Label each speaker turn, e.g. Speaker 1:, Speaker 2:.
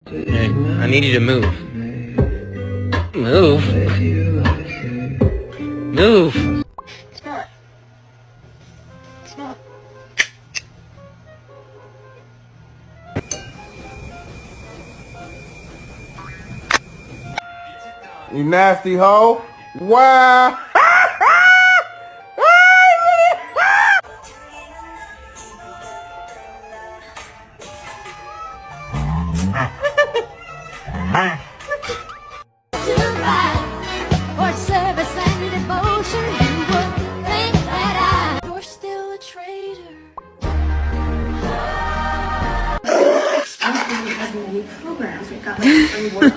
Speaker 1: Hey, I need you to move. Move? Move!
Speaker 2: Smell it. Smell it.
Speaker 3: You nasty hoe. Wow.
Speaker 4: For service and devotion, you would think that you're still a traitor.
Speaker 5: Has many programs. We've got like springboard